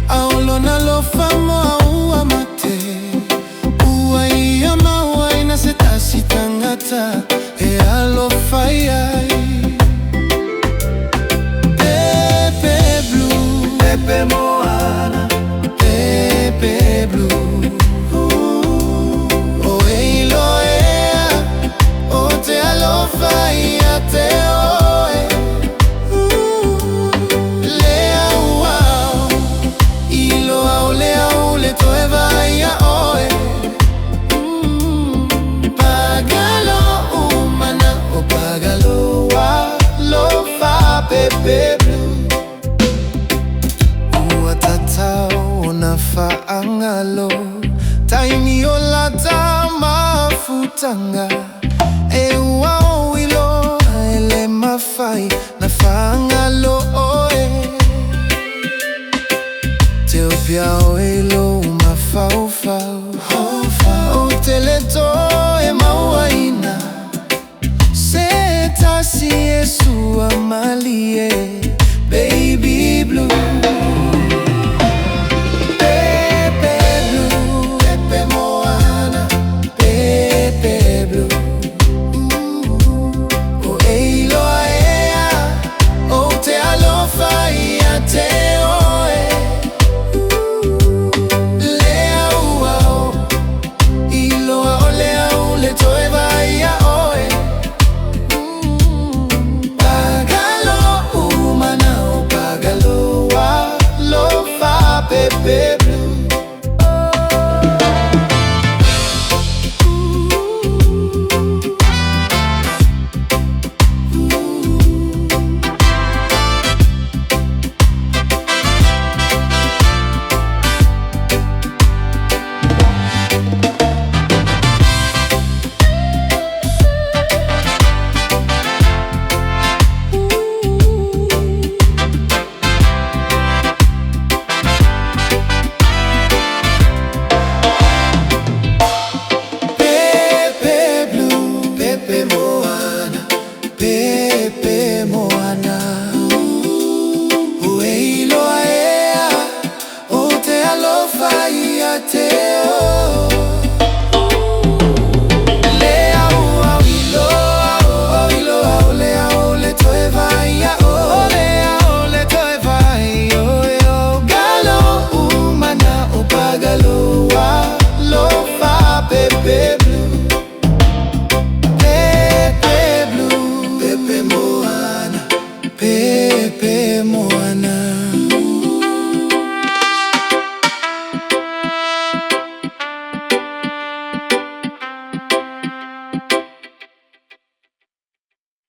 Aulo na lofa mo aua mate. Ua ia maua ina se tasi tangata. E alofa iai Pepe blue, Pepe moana, Pepe blue. O eilo ea, o te alofa ia te oe. Lea uau, ilo au lea ule toe vai a oe. Pagalo umana, o pagalo wa lofa Pepe blue. Ua tatau na faangalo, taimi o lata mafutanga. E ua o ilo ele mafai na faangalo oe. Te opia o ilo mafaufau, o teleto e mauaina. Se tasi e sua malie, baby blue. Pepe blue, Pepe moana, Pepe blue. O eilo ea, o te alofa ia te oe. Lea uau, iloa o lea ule toe vai a oe. Pagalo umana, o pagalo wa lofa Pepe blue. Pepe moana, Pepe moana. O eilo ea, o te alofa ia te